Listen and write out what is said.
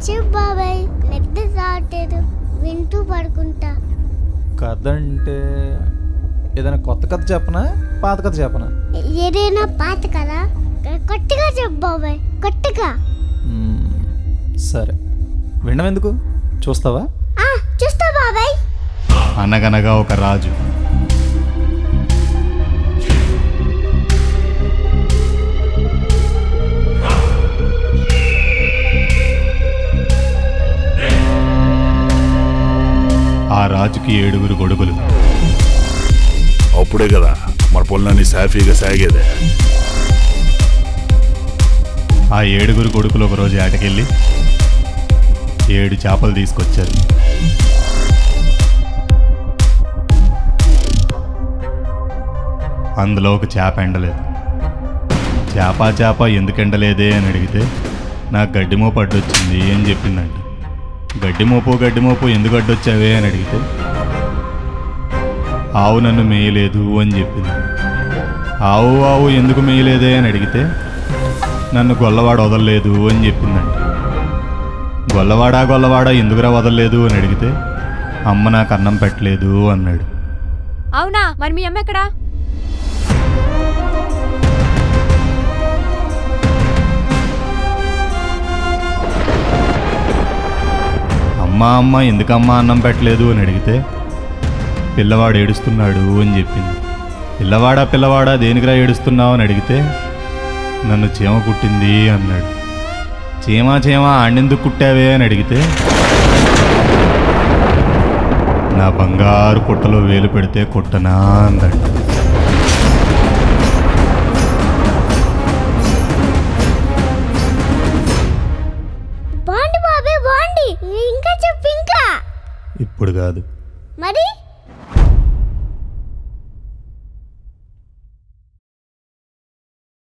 చెప్పు బాబాయ్, నిద్ర రావట్లేదు, వింటూ పడుకుంటా. కథ అంటే ఏదైనా కొత్త కథ చెప్పనా, పాత కథ చెప్పనా? ఏదైనా పాత కదా, కొత్తగా చెప్పు బాబాయ్, కొత్తగా. సరే, వినడం ఎందుకు, చూస్తావా? చూస్తా బాబాయ్. అనగనగా ఒక రాజు. ఆ రాజుకి 7 కొడుకులు. అప్పుడే కదా మన పొలాన్ని సాఫీగా సాగేదే. ఆ 7 కొడుకులు ఒకరోజు ఏటకెళ్ళి 7 చేపలు తీసుకొచ్చారు. అందులో ఒక చేప ఎండలేదు. చేప ఎందుకు ఎండలేదే అని అడిగితే, నాకు గడ్డిమోపు అడ్డొచ్చింది అని చెప్పిందంట. గడ్డిమోపు ఎందుకు అడ్డొచ్చావే అని అడిగితే, ఆవు నన్ను మేయలేదు అని చెప్పింది. ఆవు ఎందుకు మేయలేదే అని అడిగితే, నన్ను గొల్లవాడు వదలలేదు అని చెప్పిందంట. గొల్లవాడా ఎందుకురా వదలలేదు అని అడిగితే, అమ్మ నాకు అన్నం పెట్టలేదు అన్నాడు. అవునా, మరి మీ అమ్మ ఎక్కడా? అమ్మ ఎందుకమ్మా అన్నం పెట్టలేదు అని అడిగితే, పిల్లవాడు ఏడుస్తున్నాడు అని చెప్పింది. పిల్లవాడా దేనికిరా ఏడుస్తున్నావు అని అడిగితే, నన్ను చీమ కుట్టింది అన్నాడు. చీమ ఆండెందుకు కుట్టావే అని అడిగితే, నా బంగారు పుట్టలో వేలు పెడితే కుట్టనా అన్నాడు. బాండి బాబాయ్, బాండి. ఇంకా చెప్పు. ఇంకా ఇప్పుడు కాదు. మరి